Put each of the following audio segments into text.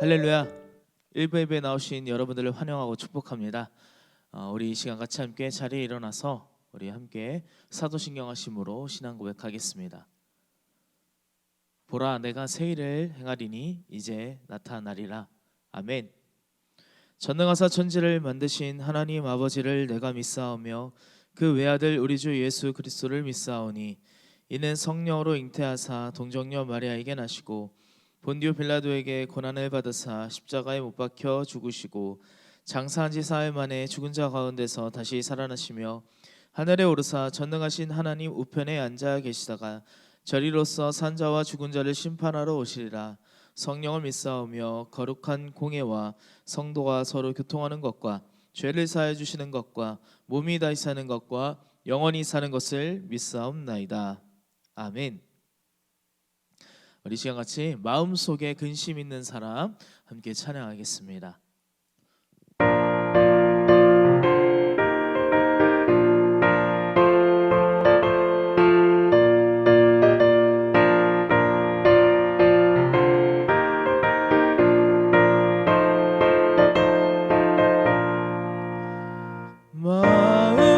할렐루야. 일부 예배에 나오신 여러분들을 환영하고 축복합니다. 우리 이 시간 같이 함께 자리에 일어나서 우리 함께 사도신경 하심으로 신앙 고백하겠습니다. 보라, 내가 새 일을 행하리니 이제 나타나리라. 아멘. 전능하사 천지를 만드신 하나님 아버지를 내가 믿사오며 그 외아들 우리 주 예수 그리스도를 믿사오니 이는 성령으로 잉태하사 동정녀 마리아에게 나시고 본디오 빌라도에게 고난을 받으사 십자가에 못 박혀 죽으시고 장사한 지 사흘 만에 죽은 자 가운데서 다시 살아나시며 하늘에 오르사 전능하신 하나님 우편에 앉아 계시다가 저리로서 산자와 죽은 자를 심판하러 오시리라. 성령을 믿사오며 거룩한 공예와 성도가 서로 교통하는 것과 죄를 사해 주시는 것과 몸이 다시 사는 것과 영원히 사는 것을 믿사옵나이다. 아멘. 우리 시간 같이 마음속에 근심 있는 사람 함께 찬양하겠습니다.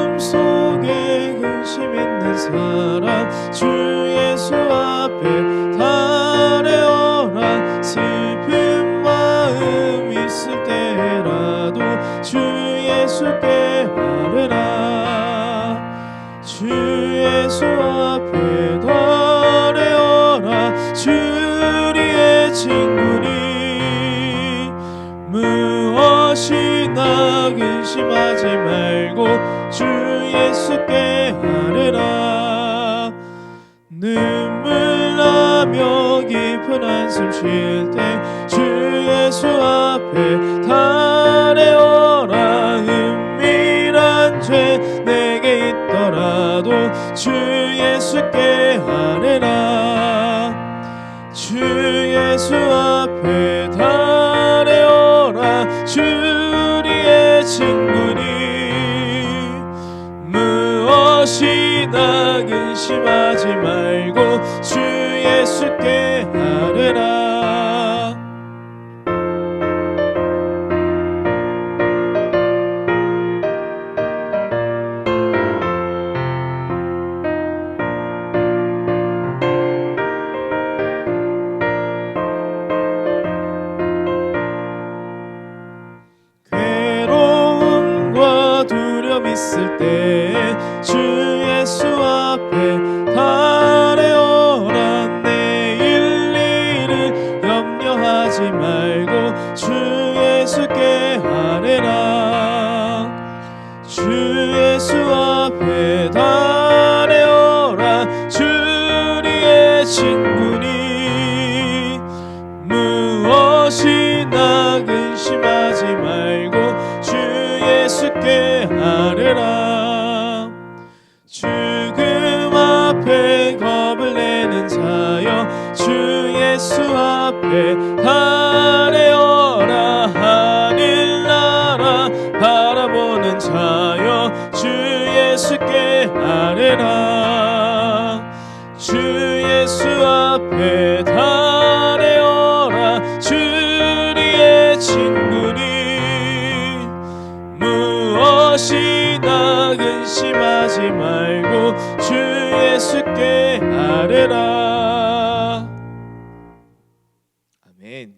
마음속에 근심 있는 사람 주 예수 앞에 달려오라. 슬픈 마음 있을 때라도 주 예수께 아뢰라. 주 예수 앞에 달려오라. 주리의 친구니 무엇이나 근심하지 말고 주 예수께 아뢰라. 눈물 나며 깊은 한숨 쉴 때 주 예수 앞에 달려오라. 은밀한 죄 내게 있더라도 주 예수께 아뢰라. 주 예수 앞에 달려오라. 주리의 친구니 무엇이나 근심하지 말고 주 예수께 아뢰라. 괴로움과 두려움 있을 때 주 예수 앞에 달려오라. 내일 일을 염려하지 말고 주 예수께 아뢰라. 주 예수 앞에 달려오라. 주리의 친구니 무엇이나 근심하지 말고 주 예수께 아뢰라. 죽음 앞에 겁을 내는 자여 주 예수 앞에 달려오라. 하늘나라 바라보는 자여 주 예수께 아뢰라. 주 예수 앞에 달려오라. 주리의 친구니 무엇이나 근심하지 말고 주 예수께 아뢰라. 아멘.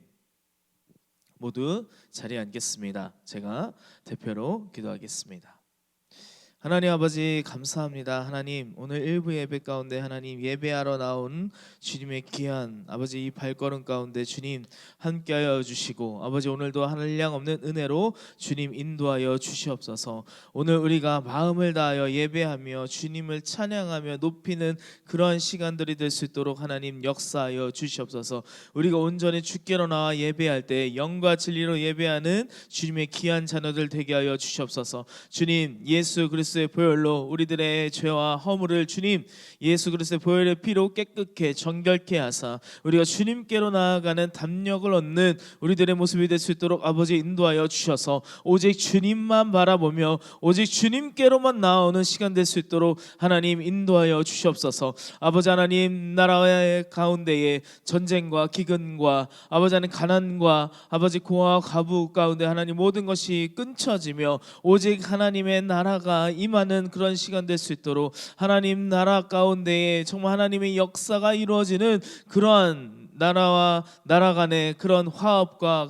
모두 자리에 앉겠습니다. 제가 대표로 기도하겠습니다. 하나님 아버지 감사합니다. 하나님 오늘 일부 예배 가운데 하나님 예배하러 나온 주님의 귀한 아버지 이 발걸음 가운데 주님 함께하여 주시고 아버지 오늘도 한량없는 은혜로 주님 인도하여 주시옵소서. 오늘 우리가 마음을 다하여 예배하며 주님을 찬양하며 높이는 그러한 시간들이 될 수 있도록 하나님 역사하여 주시옵소서. 우리가 온전히 주께로 나와 예배할 때 영과 진리로 예배하는 주님의 귀한 자녀들 되게 하여 주시옵소서. 주님 예수 그리스도 그리스도의 보혈로 우리들의 죄와 허물을 주님 예수 그리스도의 보혈의 피로 깨끗게 정결케 하사 우리가 주님께로 나아가는 담력을 얻는 우리들의 모습이 될 수 있도록 아버지 인도하여 주셔서 오직 주님만 바라보며 오직 주님께로만 나아오는 시간 될 수 있도록 하나님 인도하여 주시옵소서. 아버지 하나님, 나라의 가운데에 전쟁과 기근과 아버지 하나님 가난과 아버지 고아와 과부 가운데 하나님 모든 것이 끊쳐지며 오직 하나님의 나라가 임하는 그런 시간 될 수 있도록 하나님 나라 가운데에 정말 하나님의 역사가 이루어지는 그러한 나라와 나라 간의 그런 화합과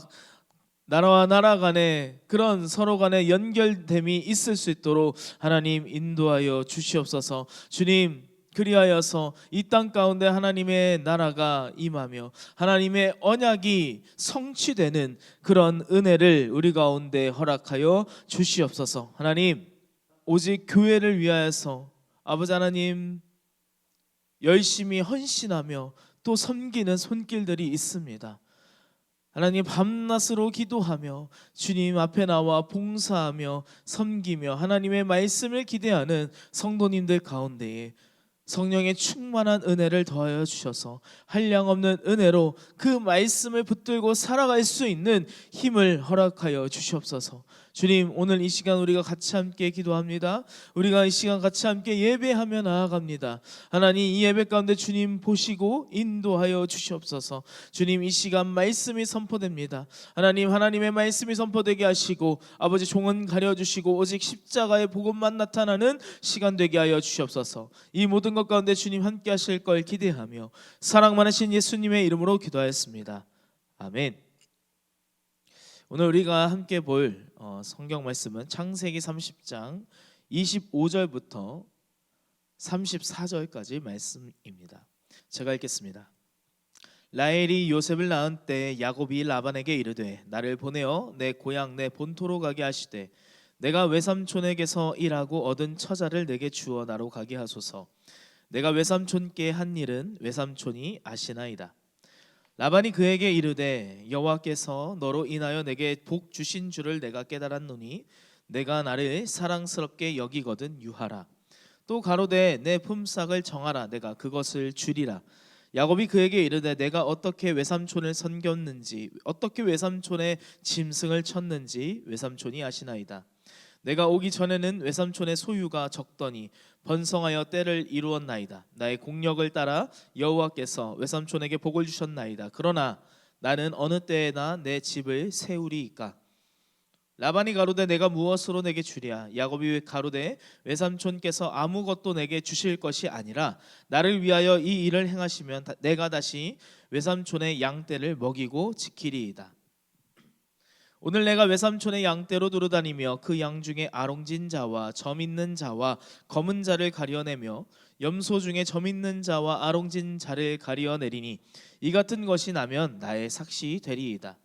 나라와 나라 간의 그런 서로 간의 연결됨이 있을 수 있도록 하나님 인도하여 주시옵소서. 주님, 그리하여서 이 땅 가운데 하나님의 나라가 임하며 하나님의 언약이 성취되는 그런 은혜를 우리 가운데 허락하여 주시옵소서. 하나님, 오직 교회를 위하여서 아버지 하나님 열심히 헌신하며 또 섬기는 손길들이 있습니다. 하나님, 밤낮으로 기도하며 주님 앞에 나와 봉사하며 섬기며 하나님의 말씀을 기대하는 성도님들 가운데에 성령의 충만한 은혜를 더하여 주셔서 한량없는 은혜로 그 말씀을 붙들고 살아갈 수 있는 힘을 허락하여 주시옵소서. 주님, 오늘 이 시간 우리가 같이 함께 기도합니다. 우리가 이 시간 같이 함께 예배하며 나아갑니다. 하나님, 이 예배 가운데 주님 보시고 인도하여 주시옵소서. 주님, 이 시간 말씀이 선포됩니다. 하나님, 하나님의 말씀이 선포되게 하시고 아버지 종은 가려주시고 오직 십자가의 복음만 나타나는 시간 되게 하여 주시옵소서. 이 모든 것 가운데 주님 함께 하실 걸 기대하며 사랑 많으신 예수님의 이름으로 기도하였습니다. 아멘. 오늘 우리가 함께 볼 성경 말씀은 창세기 30장 25절부터 34절까지 말씀입니다. 제가 읽겠습니다. 라헬이 요셉을 낳은 때 야곱이 라반에게 이르되 나를 보내어 내 고향 내 본토로 가게 하시되 내가 외삼촌에게서 일하고 얻은 처자를 내게 주어 나로 가게 하소서. 내가 외삼촌께 한 일은 외삼촌이 아시나이다. 라반이 그에게 이르되 여호와께서 너로 인하여 내게 복 주신 줄을 내가 깨달았노니 내가 나를 사랑스럽게 여기거든 유하라. 또 가로되 내 품삯을 정하라. 내가 그것을 주리라. 야곱이 그에게 이르되 내가 어떻게 외삼촌을 섬겼는지 어떻게 외삼촌의 짐승을 쳤는지 외삼촌이 아시나이다. 내가 오기 전에는 외삼촌의 소유가 적더니 번성하여 때를 이루었나이다. 나의 공력을 따라 여호와께서 외삼촌에게 복을 주셨나이다. 그러나 나는 어느 때에나 내 집을 세우리이까. 라반이 가로되 내가 무엇으로 내게 주랴. 야곱이 가로되 외삼촌께서 아무것도 내게 주실 것이 아니라 나를 위하여 이 일을 행하시면 내가 다시 외삼촌의 양떼를 먹이고 지키리이다. 오늘 내가 외삼촌의 양떼로 두루다니며 그 양 중에 아롱진 자와 점 있는 자와 검은 자를 가려내며 염소 중에 점 있는 자와 아롱진 자를 가려내리니 이 같은 것이 나면 나의 삭시 되리이다.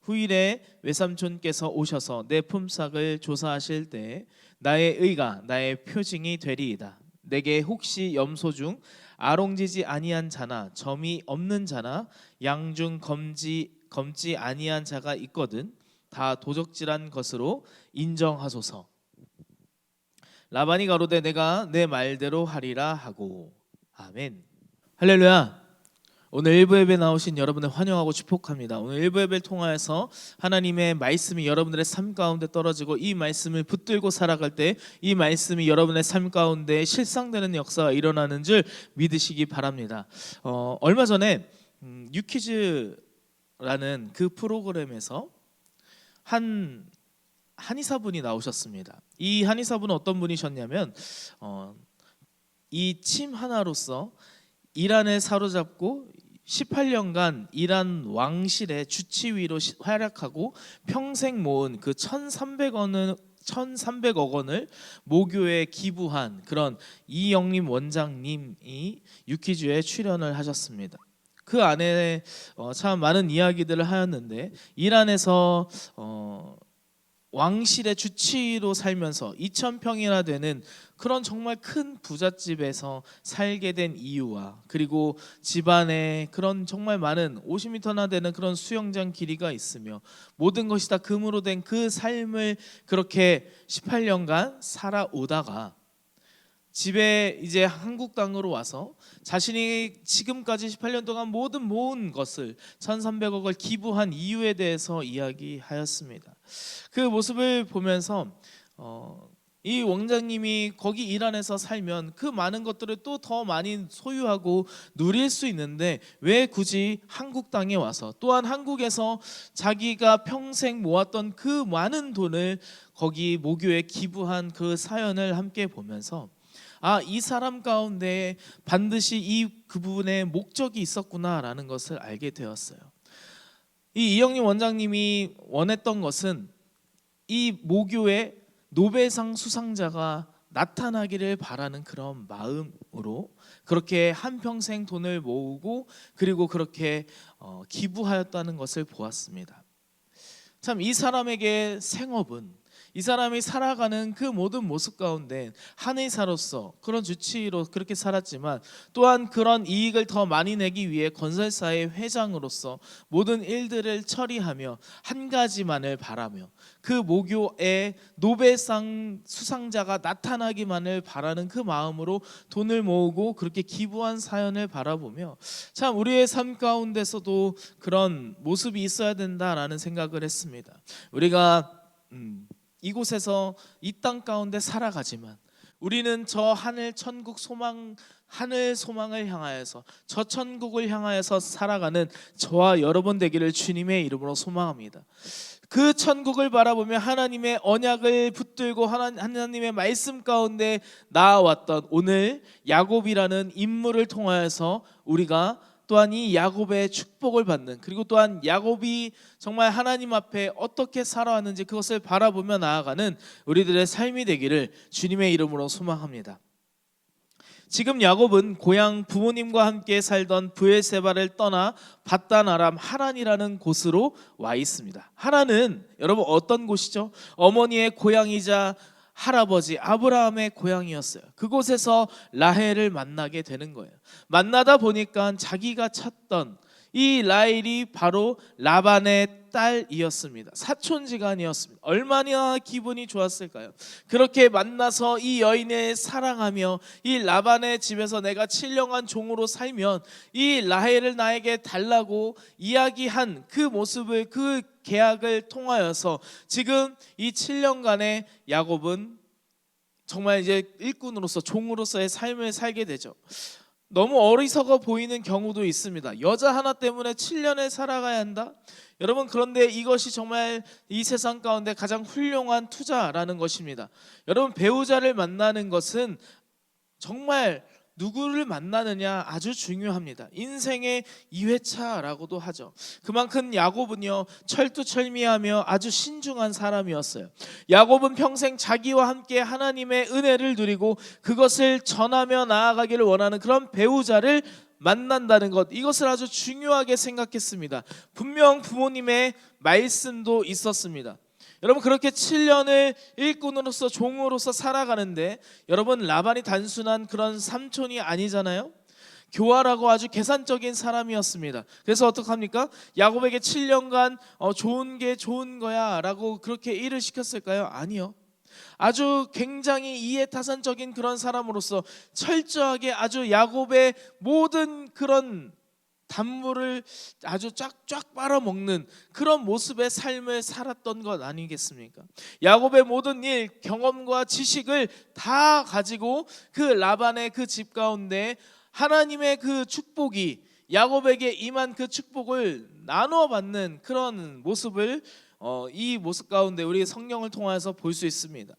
후일에 외삼촌께서 오셔서 내 품삯을 조사하실 때 나의 의가 나의 표징이 되리이다. 내게 혹시 염소 중 아롱지지 아니한 자나 점이 없는 자나 양 중 검지 아니한 자가 있거든 다 도적질한 것으로 인정하소서. 라반이 가로되 내가 내 말대로 하리라 하고. 아멘. 할렐루야. 오늘 일부 예배 나오신 여러분을 환영하고 축복합니다. 오늘 일부 예배를 통하여서 하나님의 말씀이 여러분들의 삶 가운데 떨어지고 이 말씀을 붙들고 살아갈 때 이 말씀이 여러분의 삶 가운데 실상되는 역사가 일어나는 줄 믿으시기 바랍니다. 얼마 전에 유퀴즈라는 그 프로그램에서 한 한의사분이 나오셨습니다. 이 한의사분은 어떤 분이셨냐면 이 침 하나로서 이란에 사로잡고 18년간 이란 왕실의 주치위로 활약하고 평생 모은 그 1,300억 원을 모교에 기부한 그런 이영림 원장님이 유퀴즈에 출연을 하셨습니다. 그 안에 참 많은 이야기들을 하였는데 이란에서 왕실의 주치의로 살면서 2,000평이나 되는 그런 정말 큰 부잣집에서 살게 된 이유와, 그리고 집안에 그런 정말 많은 50m나 되는 그런 수영장 길이가 있으며 모든 것이 다 금으로 된 그 삶을 그렇게 18년간 살아오다가 집에 이제 한국 땅으로 와서 자신이 지금까지 18년 동안 모든 모은 것을 1,300억을 기부한 이유에 대해서 이야기하였습니다. 그 모습을 보면서 이 원장님이 거기 일 안에서 살면 그 많은 것들을 또 더 많이 소유하고 누릴 수 있는데 왜 굳이 한국 땅에 와서, 또한 한국에서 자기가 평생 모았던 그 많은 돈을 거기 모교에 기부한 그 사연을 함께 보면서 이 사람 가운데 반드시 그분의 목적이 있었구나라는 것을 알게 되었어요. 이영림 원장님이 원했던 것은 이 모교의 노벨상 수상자가 나타나기를 바라는 그런 마음으로 그렇게 한평생 돈을 모으고 그리고 그렇게 기부하였다는 것을 보았습니다. 참 이 사람에게 생업은, 이 사람이 살아가는 그 모든 모습 가운데 한의사로서, 그런 주치의로 그렇게 살았지만 또한 그런 이익을 더 많이 내기 위해 건설사의 회장으로서 모든 일들을 처리하며 한 가지만을 바라며 그 모교에 노벨상 수상자가 나타나기만을 바라는 그 마음으로 돈을 모으고 그렇게 기부한 사연을 바라보며 참 우리의 삶 가운데서도 그런 모습이 있어야 된다라는 생각을 했습니다. 우리가 이곳에서 이 땅 가운데 살아가지만 우리는 저 하늘 천국 소망, 하늘 소망을 향하여서 저 천국을 향하여서 살아가는 저와 여러분 되기를 주님의 이름으로 소망합니다. 그 천국을 바라보며 하나님의 언약을 붙들고 하나님의 말씀 가운데 나아왔던 오늘 야곱이라는 인물을 통하여서 우리가 또한 이 야곱의 축복을 받는, 그리고 또한 야곱이 정말 하나님 앞에 어떻게 살아왔는지 그것을 바라보며 나아가는 우리들의 삶이 되기를 주님의 이름으로 소망합니다. 지금 야곱은 고향 부모님과 함께 살던 브엘세바를 떠나 밧단 아람 하란이라는 곳으로 와 있습니다. 하란은 여러분 어떤 곳이죠? 어머니의 고향이자 할아버지 아브라함의 고향이었어요. 그곳에서 라헬을 만나게 되는 거예요. 만나다 보니까 자기가 찾던 이 라헬이 바로 라반의 딸이었습니다. 사촌지간이었습니다. 얼마나 기분이 좋았을까요? 그렇게 만나서 이 여인을 사랑하며 이 라반의 집에서 내가 7년간 종으로 살면 이 라헬을 나에게 달라고 이야기한 그 모습을, 그 계약을 통하여서 지금 이 7년간의 야곱은 정말 이제 일꾼으로서, 종으로서의 삶을 살게 되죠. 너무 어리석어 보이는 경우도 있습니다. 여자 하나 때문에 7년을 살아가야 한다? 여러분, 그런데 이것이 정말 이 세상 가운데 가장 훌륭한 투자라는 것입니다. 여러분, 배우자를 만나는 것은 정말 누구를 만나느냐 아주 중요합니다. 인생의 2회차라고도 하죠. 그만큼 야곱은요 철두철미하며 아주 신중한 사람이었어요. 야곱은 평생 자기와 함께 하나님의 은혜를 누리고 그것을 전하며 나아가기를 원하는 그런 배우자를 만난다는 것, 이것을 아주 중요하게 생각했습니다. 분명 부모님의 말씀도 있었습니다. 여러분, 그렇게 7년을 일꾼으로서, 종으로서 살아가는데 여러분, 라반이 단순한 그런 삼촌이 아니잖아요. 교활하고 아주 계산적인 사람이었습니다. 그래서 어떡합니까? 야곱에게 7년간 좋은 게 좋은 거야 라고 그렇게 일을 시켰을까요? 아니요. 아주 굉장히 이해타산적인 그런 사람으로서 철저하게 아주 야곱의 모든 그런 단물을 아주 쫙쫙 빨아먹는 그런 모습의 삶을 살았던 것 아니겠습니까? 야곱의 모든 일, 경험과 지식을 다 가지고 그 라반의 그 집 가운데 하나님의 그 축복이, 야곱에게 임한 그 축복을 나누어 받는 그런 모습을 이 모습 가운데 우리 성령을 통해서 볼 수 있습니다.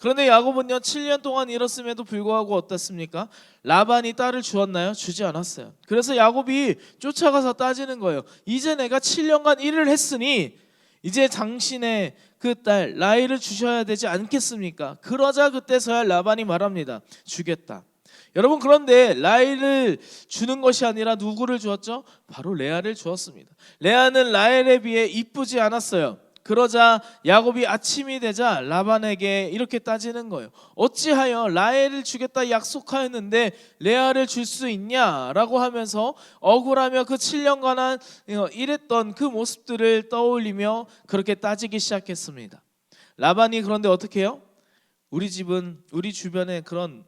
그런데 야곱은요 7년 동안 일었음에도 불구하고 어떻습니까? 라반이 딸을 주었나요? 주지 않았어요. 그래서 야곱이 쫓아가서 따지는 거예요. 이제 내가 7년간 일을 했으니 이제 당신의 그 딸 라헬을 주셔야 되지 않겠습니까? 그러자 그때서야 라반이 말합니다. 주겠다. 여러분, 그런데 라헬을 주는 것이 아니라 누구를 주었죠? 바로 레아를 주었습니다. 레아는 라헬에 비해 이쁘지 않았어요. 그러자 야곱이 아침이 되자 라반에게 이렇게 따지는 거예요. 어찌하여 라헬을 주겠다 약속하였는데 레아를 줄 수 있냐라고 하면서 억울하며 그 7년간 일했던 그 모습들을 떠올리며 그렇게 따지기 시작했습니다. 라반이 그런데 어떻게 해요? 우리 집은 우리 주변에 그런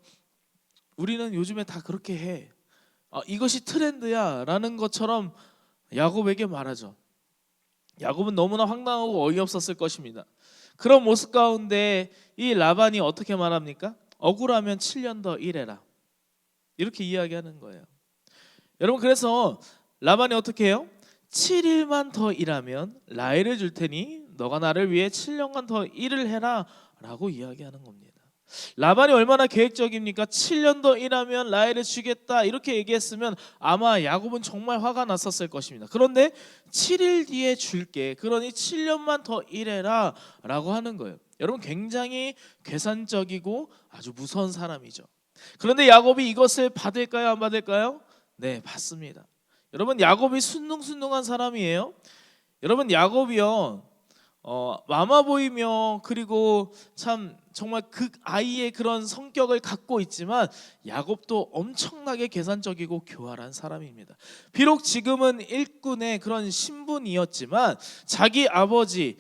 우리는 요즘에 다 그렇게 해. 이것이 트렌드야 라는 것처럼 야곱에게 말하죠. 야곱은 너무나 황당하고 어이없었을 것입니다. 그런 모습 가운데 이 라반이 어떻게 말합니까? 억울하면 7년 더 일해라. 이렇게 이야기하는 거예요. 여러분, 그래서 라반이 어떻게 해요? 7일만 더 일하면 라헬을 줄 테니 너가 나를 위해 7년간 더 일을 해라 라고 이야기하는 겁니다. 라반이 얼마나 계획적입니까? 7년 더 일하면 라헬을 주겠다 이렇게 얘기했으면 아마 야곱은 정말 화가 났었을 것입니다. 그런데 7일 뒤에 줄게, 그러니 7년만 더 일해라 라고 하는 거예요. 여러분, 굉장히 계산적이고 아주 무서운 사람이죠. 그런데 야곱이 이것을 받을까요, 안 받을까요? 네, 받습니다. 여러분, 야곱이 순둥순둥한 사람이에요. 여러분, 야곱이요 마마보이며 그리고 참 정말 아이의 그런 성격을 갖고 있지만 야곱도 엄청나게 계산적이고 교활한 사람입니다. 비록 지금은 일꾼의 그런 신분이었지만 자기 아버지와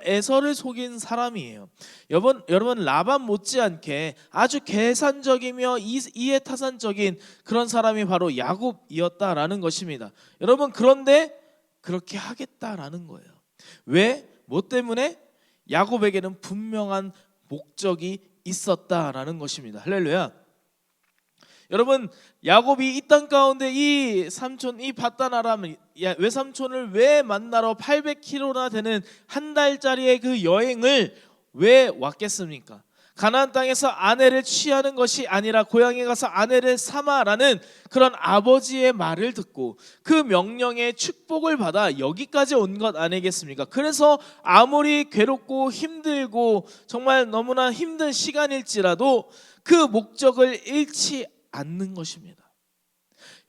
에서를 속인 사람이에요. 여러분 라반 못지않게 아주 계산적이며 이해타산적인 그런 사람이 바로 야곱이었다라는 것입니다. 여러분, 그런데 그렇게 하겠다라는 거예요. 왜? 뭐 때문에? 야곱에게는 분명한 목적이 있었다라는 것입니다. 할렐루야. 여러분, 야곱이 이 땅 가운데 이 삼촌, 이 밧단 아람 외삼촌을 왜 만나러 800km나 되는 한 달짜리의 그 여행을 왜 왔겠습니까? 가나안 땅에서 아내를 취하는 것이 아니라 고향에 가서 아내를 삼아라는 그런 아버지의 말을 듣고 그 명령에 축복을 받아 여기까지 온 것 아니겠습니까? 그래서 아무리 괴롭고 힘들고 정말 너무나 힘든 시간일지라도 그 목적을 잃지 않는 것입니다.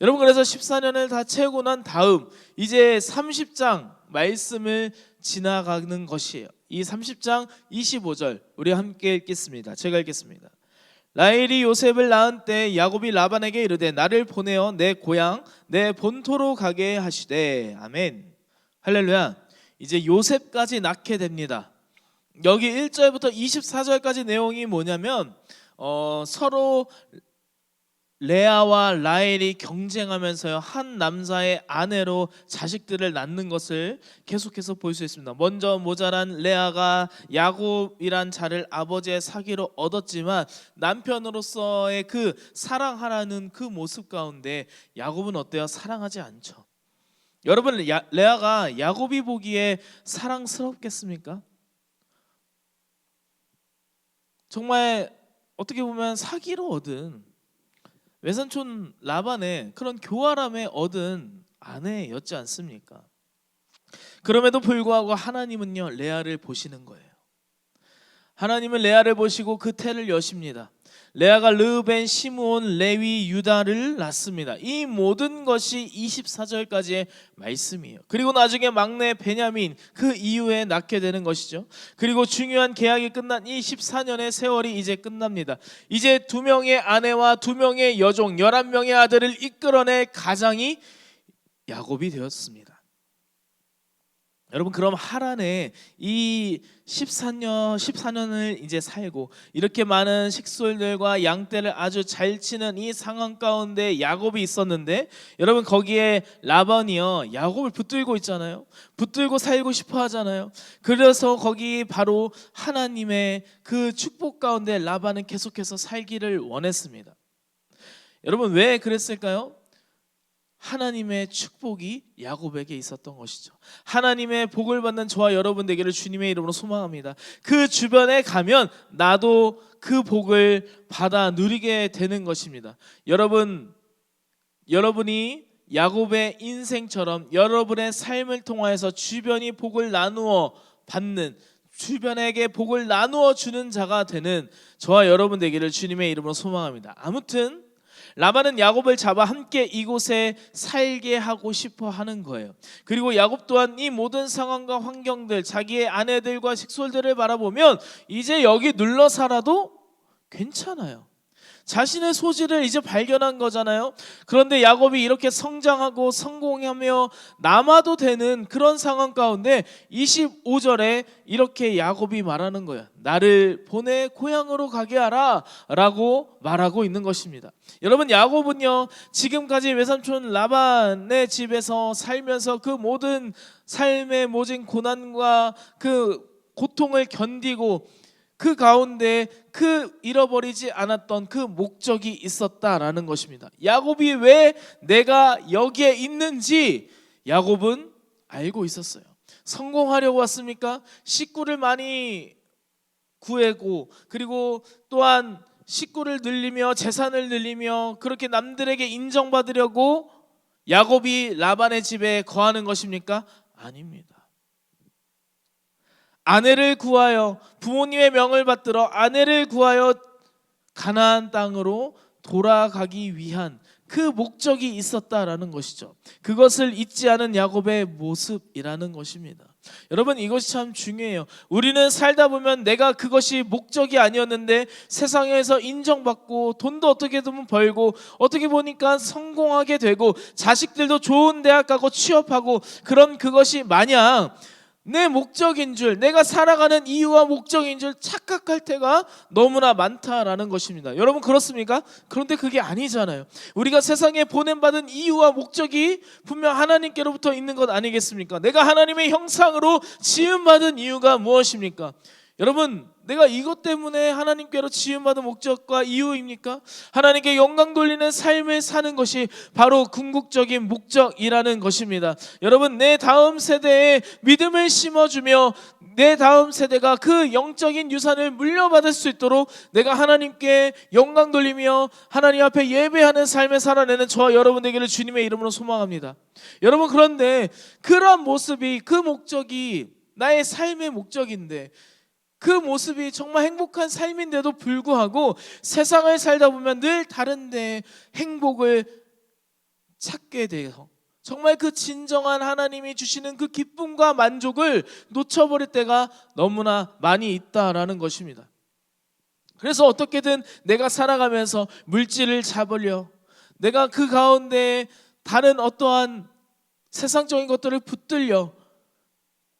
여러분, 그래서 14년을 다 채우고 난 다음 이제 30장 말씀을 지나가는 것이에요. 이 30장 25절 우리 함께 읽겠습니다. 제가 읽겠습니다. 라헬이 요셉을 낳은 때 야곱이 라반에게 이르되 나를 보내어 내 고향 내 본토로 가게 하시되. 아멘. 할렐루야. 이제 요셉까지 낳게 됩니다. 여기 1절부터 24절까지 내용이 뭐냐면 서로 레아와 라헬이 경쟁하면서요 한 남자의 아내로 자식들을 낳는 것을 계속해서 볼 수 있습니다. 먼저 모자란 레아가 야곱이란 자를 아버지의 사기로 얻었지만 남편으로서의 그 사랑하라는 그 모습 가운데 야곱은 어때요? 사랑하지 않죠. 여러분, 레아가 야곱이 보기에 사랑스럽겠습니까? 정말 어떻게 보면 사기로 얻은 외삼촌 라반의 그런 교활함에 얻은 아내였지 않습니까? 그럼에도 불구하고 하나님은요 레아를 보시는 거예요. 하나님은 레아를 보시고 그 태를 여십니다. 레아가 르우벤, 시므온, 레위, 유다를 낳습니다. 이 모든 것이 24절까지의 말씀이에요. 그리고 나중에 막내 베냐민, 그 이후에 낳게 되는 것이죠. 그리고 중요한 계약이 끝난 이 14년의 세월이 이제 끝납니다. 이제 2명의 아내와 2명의 여종, 11명의 아들을 이끌어낼 가장이 야곱이 되었습니다. 여러분, 그럼 하란에 이 14년을 이제 살고 이렇게 많은 식솔들과 양떼를 아주 잘 치는 이 상황 가운데 야곱이 있었는데, 여러분 거기에 라반이요 야곱을 붙들고 있잖아요. 붙들고 살고 싶어 하잖아요. 그래서 거기 바로 하나님의 그 축복 가운데 라반은 계속해서 살기를 원했습니다. 여러분, 왜 그랬을까요? 하나님의 축복이 야곱에게 있었던 것이죠. 하나님의 복을 받는 저와 여러분 되기를 주님의 이름으로 소망합니다. 그 주변에 가면 나도 그 복을 받아 누리게 되는 것입니다. 여러분이 야곱의 인생처럼 여러분의 삶을 통하여서 주변이 복을 나누어 받는, 주변에게 복을 나누어 주는 자가 되는 저와 여러분 되기를 주님의 이름으로 소망합니다. 아무튼 라반은 야곱을 잡아 함께 이곳에 살게 하고 싶어 하는 거예요. 그리고 야곱 또한 이 모든 상황과 환경들, 자기의 아내들과 식솔들을 바라보면 이제 여기 눌러 살아도 괜찮아요. 자신의 소질을 이제 발견한 거잖아요. 그런데 야곱이 이렇게 성장하고 성공하며 남아도 되는 그런 상황 가운데 25절에 이렇게 야곱이 말하는 거예요. 나를 보내 고향으로 가게 하라 라고 말하고 있는 것입니다. 여러분, 야곱은요 지금까지 외삼촌 라반의 집에서 살면서 그 모든 삶의 모진 고난과 그 고통을 견디고 그 가운데 그 잃어버리지 않았던 그 목적이 있었다라는 것입니다. 야곱이 왜 내가 여기에 있는지 야곱은 알고 있었어요. 성공하려고 왔습니까? 식구를 많이 구하고 그리고 또한 식구를 늘리며 재산을 늘리며 그렇게 남들에게 인정받으려고 야곱이 라반의 집에 거하는 것입니까? 아닙니다. 아내를 구하여 부모님의 명을 받들어 아내를 구하여 가나안 땅으로 돌아가기 위한 그 목적이 있었다라는 것이죠. 그것을 잊지 않은 야곱의 모습이라는 것입니다. 여러분, 이것이 참 중요해요. 우리는 살다 보면 내가 그것이 목적이 아니었는데 세상에서 인정받고 돈도 어떻게든 벌고 어떻게 보니까 성공하게 되고 자식들도 좋은 대학 가고 취업하고 그런 그것이 마냥 내 목적인 줄, 내가 살아가는 이유와 목적인 줄 착각할 때가 너무나 많다라는 것입니다. 여러분, 그렇습니까? 그런데 그게 아니잖아요. 우리가 세상에 보냄받은 이유와 목적이 분명 하나님께로부터 있는 것 아니겠습니까? 내가 하나님의 형상으로 지음받은 이유가 무엇입니까? 여러분, 내가 이것 때문에 하나님께로 지음받은 목적과 이유입니까? 하나님께 영광 돌리는 삶을 사는 것이 바로 궁극적인 목적이라는 것입니다. 여러분, 내 다음 세대에 믿음을 심어주며 내 다음 세대가 그 영적인 유산을 물려받을 수 있도록 내가 하나님께 영광 돌리며 하나님 앞에 예배하는 삶을 살아내는 저와 여러분 되기를 주님의 이름으로 소망합니다. 여러분, 그런데 그러한 모습이, 그 목적이 나의 삶의 목적인데 그 모습이 정말 행복한 삶인데도 불구하고 세상을 살다 보면 늘 다른 데 행복을 찾게 돼요. 정말 그 진정한 하나님이 주시는 그 기쁨과 만족을 놓쳐버릴 때가 너무나 많이 있다라는 것입니다. 그래서 어떻게든 내가 살아가면서 물질을 잡으려, 내가 그 가운데 다른 어떠한 세상적인 것들을 붙들려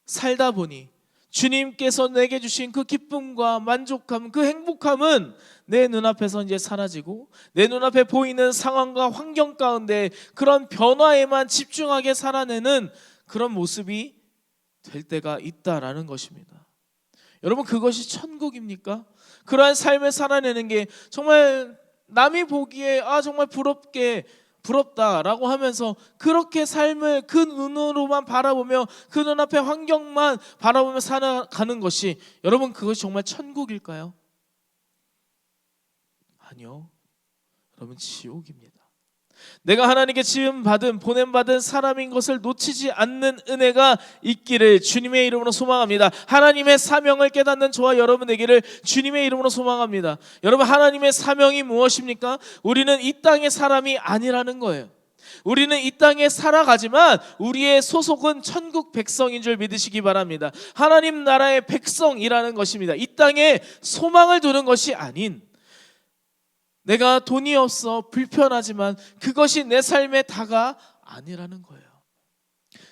살다 보니 주님께서 내게 주신 그 기쁨과 만족감, 그 행복함은 내 눈앞에서 이제 사라지고 내 눈앞에 보이는 상황과 환경 가운데 그런 변화에만 집중하게 살아내는 그런 모습이 될 때가 있다라는 것입니다. 여러분, 그것이 천국입니까? 그러한 삶을 살아내는 게 정말 남이 보기에 정말 부럽다라고 하면서 그렇게 삶을 그 눈으로만 바라보며 그 눈앞의 환경만 바라보며 살아가는 것이, 여러분, 그것이 정말 천국일까요? 아니요. 여러분, 지옥입니다. 내가 하나님께 지음받은 보냄받은 사람인 것을 놓치지 않는 은혜가 있기를 주님의 이름으로 소망합니다. 하나님의 사명을 깨닫는 저와 여러분 되기를 주님의 이름으로 소망합니다. 여러분, 하나님의 사명이 무엇입니까? 우리는 이 땅의 사람이 아니라는 거예요. 우리는 이 땅에 살아가지만 우리의 소속은 천국 백성인 줄 믿으시기 바랍니다. 하나님 나라의 백성이라는 것입니다. 이 땅에 소망을 두는 것이 아닌, 내가 돈이 없어 불편하지만 그것이 내 삶의 다가 아니라는 거예요.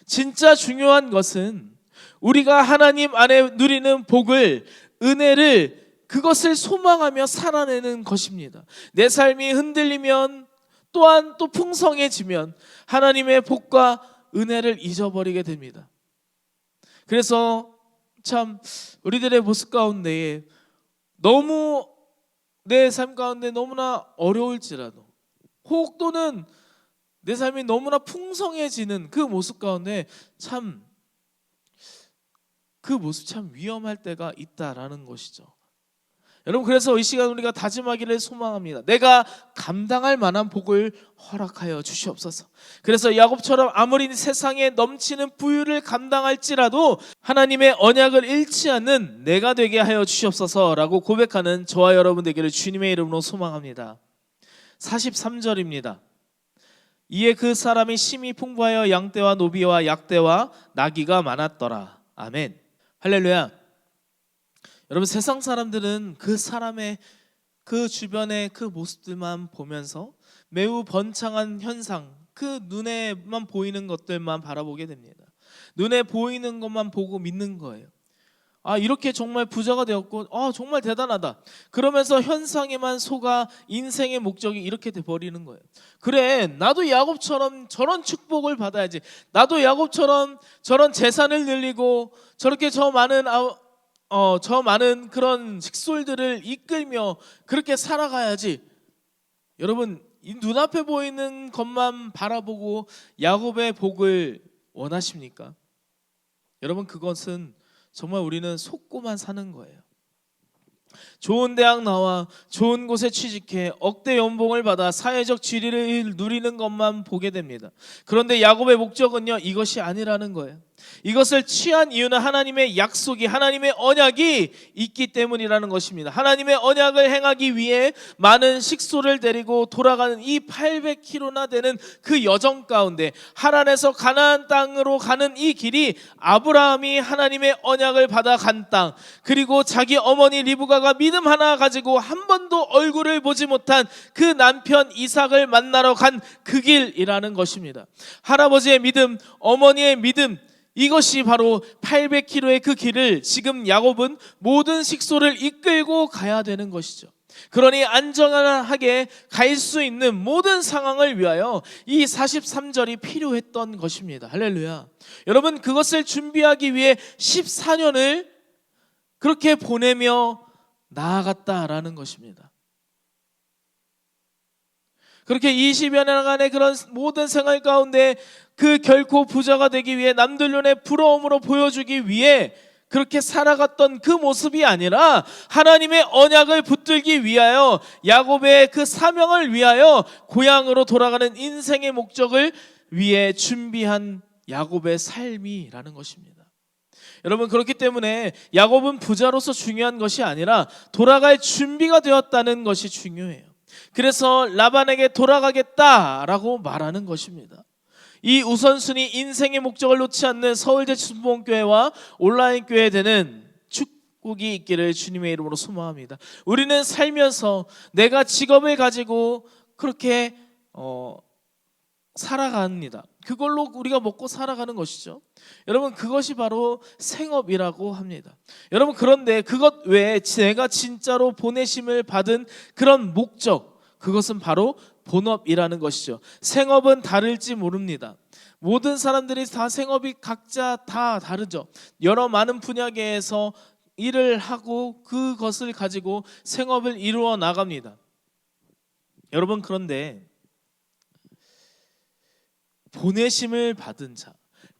진짜 중요한 것은 우리가 하나님 안에 누리는 복을, 은혜를, 그것을 소망하며 살아내는 것입니다. 내 삶이 흔들리면 또한 또 풍성해지면 하나님의 복과 은혜를 잊어버리게 됩니다. 그래서 참 우리들의 모습 가운데에 너무 내 삶 가운데 너무나 어려울지라도 혹 또는 내 삶이 너무나 풍성해지는 그 모습 가운데 참 그 모습 참 위험할 때가 있다라는 것이죠. 여러분, 그래서 이 시간 우리가 다짐하기를 소망합니다. 내가 감당할 만한 복을 허락하여 주시옵소서. 그래서 야곱처럼 아무리 세상에 넘치는 부유를 감당할지라도 하나님의 언약을 잃지 않는 내가 되게 하여 주시옵소서라고 고백하는 저와 여러분 되기를 주님의 이름으로 소망합니다. 43절입니다. 이에 그 사람이 심히 풍부하여 양떼와 노비와 약떼와 나귀가 많았더라. 아멘. 할렐루야. 여러분, 세상 사람들은 그 사람의 그 주변의 그 모습들만 보면서 매우 번창한 현상, 그 눈에만 보이는 것들만 바라보게 됩니다. 눈에 보이는 것만 보고 믿는 거예요. 아, 이렇게 정말 부자가 되었고, 정말 대단하다. 그러면서 현상에만 속아 인생의 목적이 이렇게 돼버리는 거예요. 그래, 나도 야곱처럼 저런 축복을 받아야지. 나도 야곱처럼 저런 재산을 늘리고 저렇게 저 많은 그런 식솔들을 이끌며 그렇게 살아가야지. 여러분, 이 눈앞에 보이는 것만 바라보고 야곱의 복을 원하십니까? 여러분, 그것은 정말 우리는 속고만 사는 거예요. 좋은 대학 나와 좋은 곳에 취직해 억대 연봉을 받아 사회적 지위를 누리는 것만 보게 됩니다. 그런데 야곱의 목적은요, 이것이 아니라는 거예요. 이것을 취한 이유는 하나님의 약속이, 하나님의 언약이 있기 때문이라는 것입니다. 하나님의 언약을 행하기 위해 많은 식소를 데리고 돌아가는 이 800km나 되는 그 여정 가운데 하란에서 가나안 땅으로 가는 이 길이 아브라함이 하나님의 언약을 받아 간 땅, 그리고 자기 어머니 리브가가 믿음 하나 가지고 한 번도 얼굴을 보지 못한 그 남편 이삭을 만나러 간 그 길이라는 것입니다. 할아버지의 믿음, 어머니의 믿음, 이것이 바로 800km의 그 길을 지금 야곱은 모든 식소를 이끌고 가야 되는 것이죠. 그러니 안전하게 갈 수 있는 모든 상황을 위하여 이 43절이 필요했던 것입니다. 할렐루야. 여러분, 그것을 준비하기 위해 14년을 그렇게 보내며 나아갔다라는 것입니다. 그렇게 20여 년간의 그런 모든 생활 가운데 그 결코 부자가 되기 위해 남들 눈에 부러움으로 보여주기 위해 그렇게 살아갔던 그 모습이 아니라 하나님의 언약을 붙들기 위하여, 야곱의 그 사명을 위하여 고향으로 돌아가는 인생의 목적을 위해 준비한 야곱의 삶이라는 것입니다. 여러분, 그렇기 때문에 야곱은 부자로서 중요한 것이 아니라 돌아갈 준비가 되었다는 것이 중요해요. 그래서 라반에게 돌아가겠다라고 말하는 것입니다. 이 우선순위, 인생의 목적을 놓지 않는 서울제주순복음교회와 온라인 교회 되는 축복이 있기를 주님의 이름으로 소망합니다. 우리는 살면서 내가 직업을 가지고 그렇게 살아갑니다. 그걸로 우리가 먹고 살아가는 것이죠. 여러분, 그것이 바로 생업이라고 합니다. 여러분, 그런데 그것 외에 내가 진짜로 보내심을 받은 그런 목적, 그것은 바로 본업이라는 것이죠. 생업은 다를지 모릅니다. 모든 사람들이 다 생업이 각자 다 다르죠. 여러 많은 분야계에서 일을 하고 그것을 가지고 생업을 이루어 나갑니다. 여러분, 그런데 보내심을 받은 자,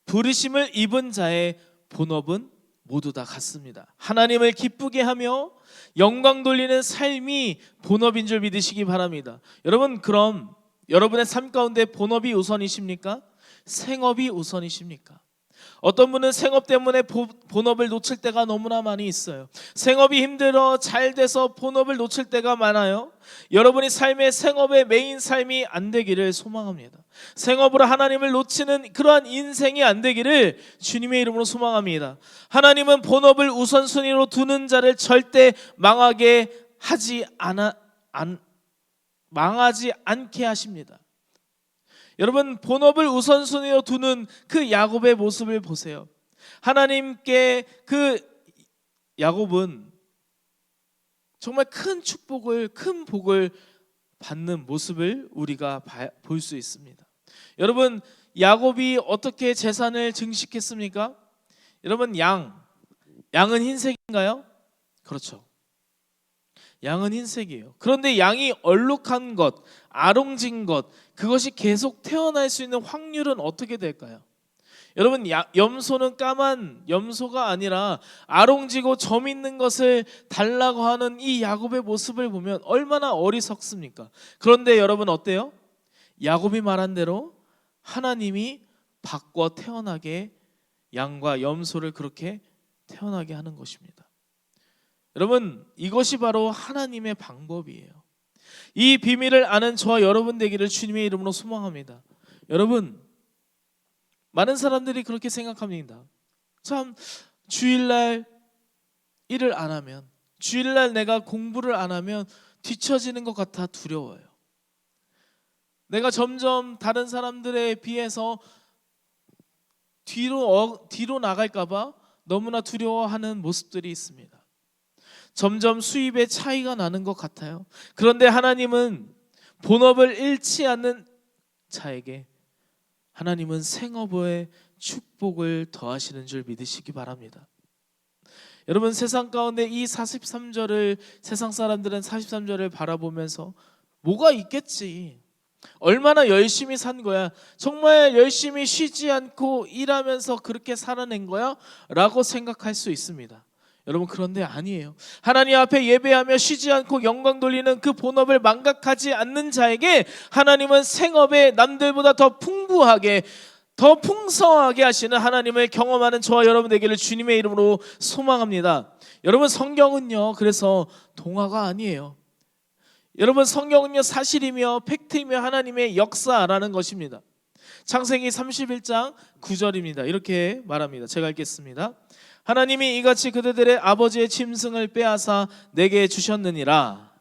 부르심을 입은 자의 본업은 모두 다 같습니다. 하나님을 기쁘게 하며 영광 돌리는 삶이 본업인 줄 믿으시기 바랍니다. 여러분, 그럼 여러분의 삶 가운데 본업이 우선이십니까? 생업이 우선이십니까? 어떤 분은 생업 때문에 본업을 놓칠 때가 너무나 많이 있어요. 생업이 힘들어 잘 돼서 본업을 놓칠 때가 많아요. 여러분이 삶의 생업의 메인 삶이 안 되기를 소망합니다. 생업으로 하나님을 놓치는 그러한 인생이 안 되기를 주님의 이름으로 소망합니다. 하나님은 본업을 우선순위로 두는 자를 절대 망하지 않게 하십니다. 여러분, 본업을 우선순위로 두는 그 야곱의 모습을 보세요. 하나님께 그 야곱은 정말 큰 축복을, 큰 복을 받는 모습을 우리가 볼 수 있습니다. 여러분, 야곱이 어떻게 재산을 증식했습니까? 여러분, 양은 흰색인가요? 그렇죠. 양은 흰색이에요. 그런데 양이 얼룩한 것, 아롱진 것, 그것이 계속 태어날 수 있는 확률은 어떻게 될까요? 여러분, 염소는 까만 염소가 아니라 아롱지고 점 있는 것을 달라고 하는 이 야곱의 모습을 보면 얼마나 어리석습니까? 그런데 여러분, 어때요? 야곱이 말한 대로 하나님이 바꿔 태어나게, 양과 염소를 그렇게 태어나게 하는 것입니다. 여러분, 이것이 바로 하나님의 방법이에요. 이 비밀을 아는 저와 여러분 되기를 주님의 이름으로 소망합니다. 여러분, 많은 사람들이 그렇게 생각합니다. 참, 주일날 일을 안 하면, 주일날 내가 공부를 안 하면 뒤처지는 것 같아 두려워요. 내가 점점 다른 사람들에 비해서 뒤로 나갈까 봐 너무나 두려워하는 모습들이 있습니다. 점점 수입의 차이가 나는 것 같아요. 그런데 하나님은 본업을 잃지 않는 자에게 하나님은 생업의 축복을 더하시는 줄 믿으시기 바랍니다. 여러분, 세상 가운데 이 43절을 세상 사람들은 43절을 바라보면서 뭐가 있겠지, 얼마나 열심히 산 거야, 정말 열심히 쉬지 않고 일하면서 그렇게 살아낸 거야? 라고 생각할 수 있습니다. 여러분, 그런데 아니에요. 하나님 앞에 예배하며 쉬지 않고 영광 돌리는 그 본업을 망각하지 않는 자에게 하나님은 생업에 남들보다 더 풍부하게, 더 풍성하게 하시는 하나님을 경험하는 저와 여러분 되기를 주님의 이름으로 소망합니다. 여러분, 성경은요, 그래서 동화가 아니에요. 여러분, 성경은요, 사실이며 팩트이며 하나님의 역사라는 것입니다. 창세기 31장 9절입니다. 이렇게 말합니다. 제가 읽겠습니다. 하나님이 이같이 그대들의 아버지의 짐승을 빼앗아 내게 주셨느니라.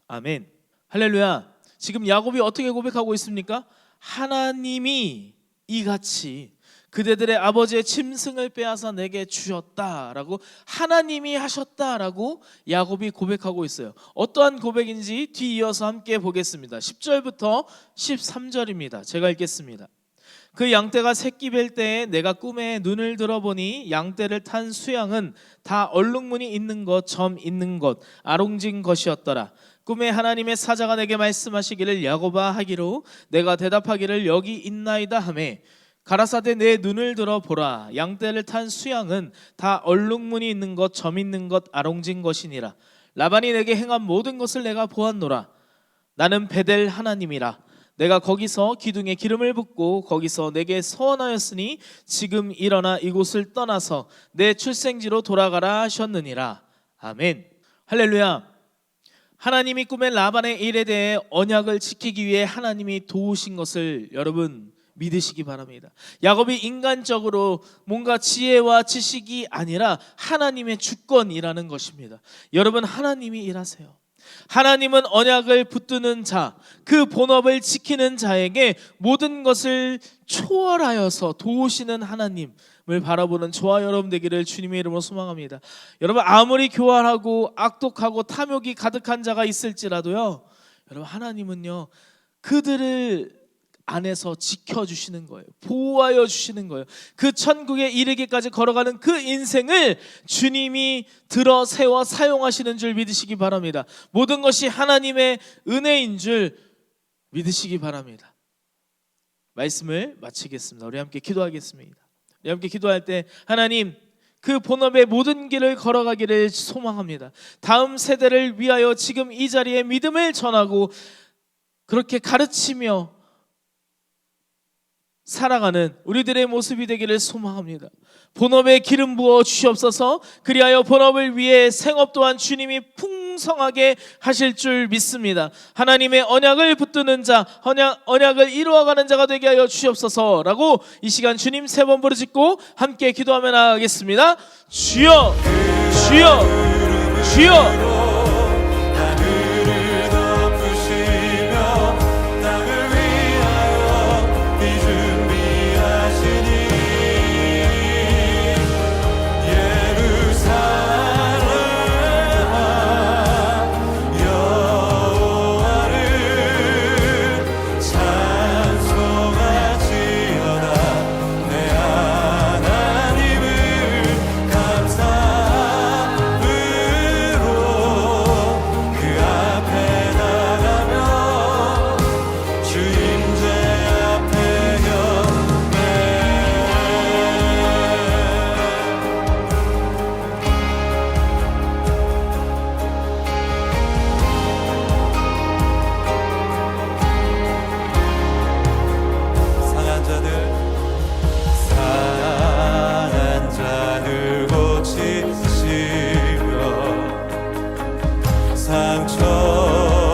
아멘. 할렐루야. 지금 야곱이 어떻게 고백하고 있습니까? 하나님이 이같이 그대들의 아버지의 짐승을 빼앗아 내게 주셨다라고, 하나님이 하셨다라고 야곱이 고백하고 있어요. 어떠한 고백인지 뒤이어서 함께 보겠습니다. 10절부터 13절입니다. 제가 읽겠습니다. 그 양떼가 새끼 뵐 때에 내가 꿈에 눈을 들어보니 양떼를 탄 수양은 다 얼룩무늬 있는 것, 점 있는 것, 아롱진 것이었더라. 꿈에 하나님의 사자가 내게 말씀하시기를 야곱아 하기로 내가 대답하기를 여기 있나이다 하매 가라사대 내 눈을 들어보라. 양떼를 탄 수양은 다 얼룩무늬 있는 것, 점 있는 것, 아롱진 것이니라. 라반이 내게 행한 모든 것을 내가 보았노라. 나는 베델 하나님이라. 내가 거기서 기둥에 기름을 붓고 거기서 내게 서원하였으니 지금 일어나 이곳을 떠나서 내 출생지로 돌아가라 하셨느니라. 아멘. 할렐루야. 하나님이 꿈에 라반의 일에 대해 언약을 지키기 위해 하나님이 도우신 것을 여러분 믿으시기 바랍니다. 야곱이 인간적으로 뭔가 지혜와 지식이 아니라 하나님의 주권이라는 것입니다. 여러분, 하나님이 일하세요. 하나님은 언약을 붙드는 자, 그 본업을 지키는 자에게 모든 것을 초월하여서 도우시는 하나님을 바라보는 저와 여러분 되기를 주님의 이름으로 소망합니다. 여러분, 아무리 교활하고 악독하고 탐욕이 가득한 자가 있을지라도요, 여러분, 하나님은요 그들을 안에서 지켜주시는 거예요. 보호하여 주시는 거예요. 그 천국에 이르기까지 걸어가는 그 인생을 주님이 들어 세워 사용하시는 줄 믿으시기 바랍니다. 모든 것이 하나님의 은혜인 줄 믿으시기 바랍니다. 말씀을 마치겠습니다. 우리 함께 기도하겠습니다. 우리 함께 기도할 때 하나님, 그 본업의 모든 길을 걸어가기를 소망합니다. 다음 세대를 위하여 지금 이 자리에 믿음을 전하고 그렇게 가르치며 살아가는 우리들의 모습이 되기를 소망합니다. 본업에 기름 부어 주시옵소서. 그리하여 본업을 위해 생업 또한 주님이 풍성하게 하실 줄 믿습니다. 하나님의 언약을 붙드는 자, 언약을 이루어가는 자가 되게 하여 주시옵소서라고 이 시간 주님 3번 부르짖고 함께 기도하며 나가겠습니다. 주여, 주여, 주여. 상처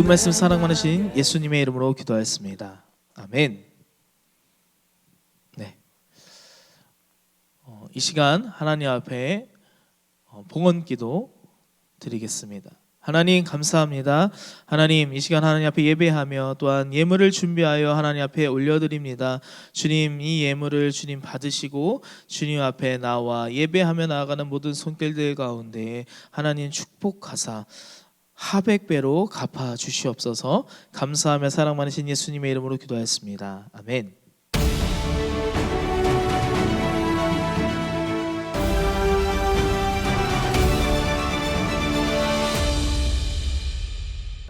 모든 말씀 사랑 많으신 예수님의 이름으로 기도하였습니다. 아멘. 네. 이 시간 하나님 앞에 봉헌기도 드리겠습니다. 하나님 감사합니다. 하나님 이 시간 하나님 앞에 예배하며 또한 예물을 준비하여 하나님 앞에 올려드립니다. 주님 이 예물을 주님 받으시고 주님 앞에 나와 예배하며 나아가는 모든 손길들 가운데 하나님 축복하사 하백배로 갚아 주시옵소서. 감사하며 사랑 많으신 예수님의 이름으로 기도하였습니다. 아멘.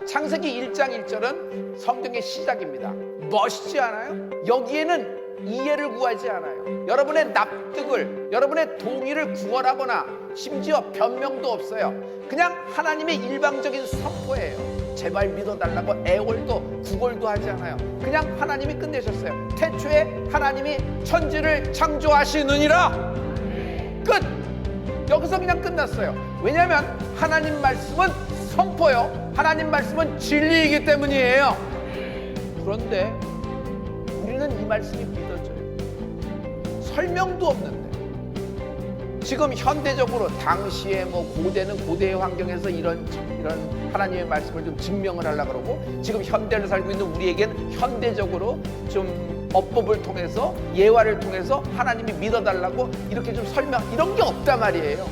창세기 1장 1절은 성경의 시작입니다. 멋있지 않아요? 여기에는 이해를 구하지 않아요. 여러분의 납득을, 여러분의 동의를 구원하거나 심지어 변명도 없어요. 그냥 하나님의 일방적인 선포예요. 제발 믿어달라고 애월도 구걸도 하지 않아요. 그냥 하나님이 끝내셨어요. 태초에 하나님이 천지를 창조하시느니라. 끝! 여기서 그냥 끝났어요. 왜냐하면 하나님 말씀은 선포요. 하나님 말씀은 진리이기 때문이에요. 그런데 우리는 이 말씀이 믿어져요. 설명도 없는데 지금 현대적으로 당시에 고대는 고대의 환경에서 이런 하나님의 말씀을 좀 증명을 하려고 그러고 지금 현대를 살고 있는 우리에겐 현대적으로 좀 어법을 통해서 예화를 통해서 하나님이 믿어달라고 이렇게 좀 설명 이런 게 없단 말이에요.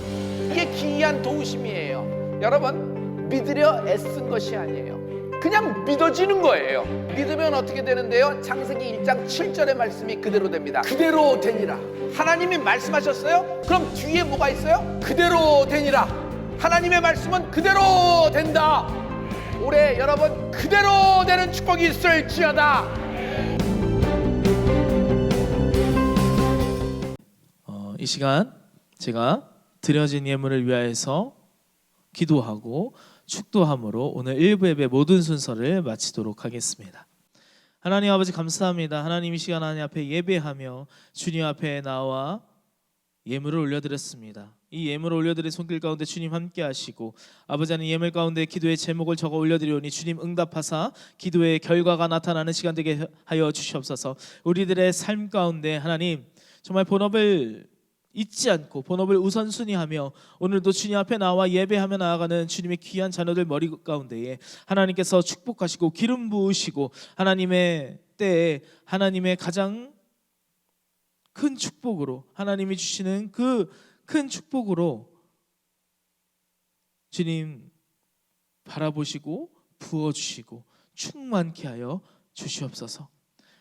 이게 기이한 도우심이에요. 여러분 믿으려 애쓴 것이 아니에요. 그냥 믿어지는 거예요. 믿으면 어떻게 되는데요? 창세기 1장 7절의 말씀이 그대로 됩니다. 그대로 되니라. 하나님이 말씀하셨어요? 그럼 뒤에 뭐가 있어요? 그대로 되니라. 하나님의 말씀은 그대로 된다. 올해 여러분 그대로 되는 축복이 있을지어다. 이 시간 제가 드려진 예물을 위하여서 기도하고 축도함으로 오늘 1부 예배 모든 순서를 마치도록 하겠습니다. 하나님 아버지 감사합니다. 하나님 이 시간 하나님 앞에 예배하며 주님 앞에 나와 예물을 올려드렸습니다. 이 예물을 올려드린 손길 가운데 주님 함께 하시고 아버지 하나님 예물 가운데 기도의 제목을 적어 올려드리오니 주님 응답하사 기도의 결과가 나타나는 시간 되게 하여 주시옵소서. 우리들의 삶 가운데 하나님 정말 본업을 잊지 않고 본업을 우선순위하며 오늘도 주님 앞에 나와 예배하며 나아가는 주님의 귀한 자녀들 머리 가운데에 하나님께서 축복하시고 기름 부으시고 하나님의 때에 하나님의 가장 큰 축복으로 하나님이 주시는 그 큰 축복으로 주님 바라보시고 부어주시고 충만케 하여 주시옵소서.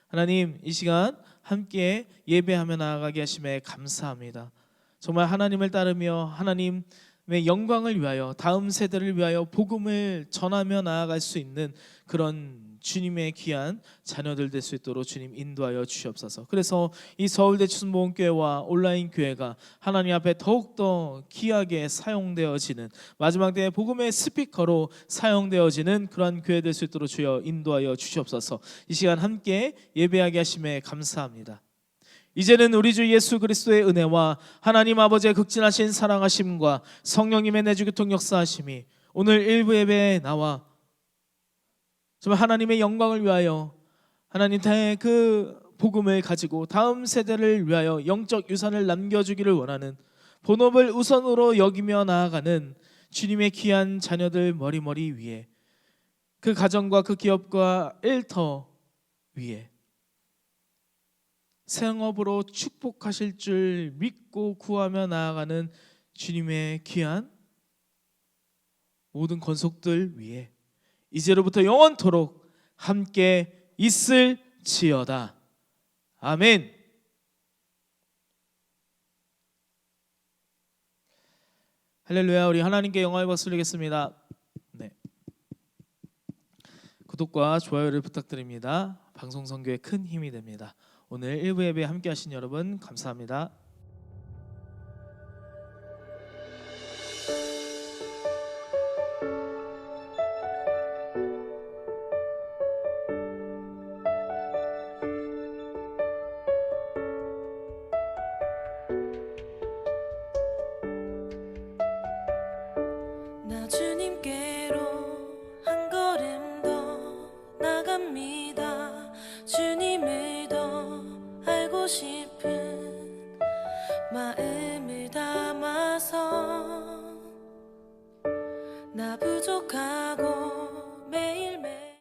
하나님 이 시간 함께 예배하며 나아가게 하심에 감사합니다. 정말 하나님을 따르며 하나님의 영광을 위하여 다음 세대를 위하여 복음을 전하며 나아갈 수 있는 그런 주님의 귀한 자녀들 될 수 있도록 주님 인도하여 주시옵소서. 그래서 이 서울대 추순복음교회와 온라인 교회가 하나님 앞에 더욱더 귀하게 사용되어지는 마지막 때의 복음의 스피커로 사용되어지는 그러한 교회 될 수 있도록 주여 인도하여 주시옵소서. 이 시간 함께 예배하게 하심에 감사합니다. 이제는 우리 주 예수 그리스도의 은혜와 하나님 아버지의 극진하신 사랑하심과 성령님의 내주교통 역사하심이 오늘 일부 예배에 나와 정말 하나님의 영광을 위하여 하나님 그 복음을 가지고 다음 세대를 위하여 영적 유산을 남겨주기를 원하는 본업을 우선으로 여기며 나아가는 주님의 귀한 자녀들 머리 위에 그 가정과 그 기업과 일터 위에 생업으로 축복하실 줄 믿고 구하며 나아가는 주님의 귀한 모든 권속들 위에 이제로부터 영원토록 함께 있을지어다. 아멘. 할렐루야. 우리 하나님께 영광의 박수 드리겠습니다. 네. 구독과 좋아요를 부탁드립니다. 방송 선교에 큰 힘이 됩니다. 오늘 1부 예배 함께 하신 여러분 감사합니다. 나 주님께로 한 걸음 더 가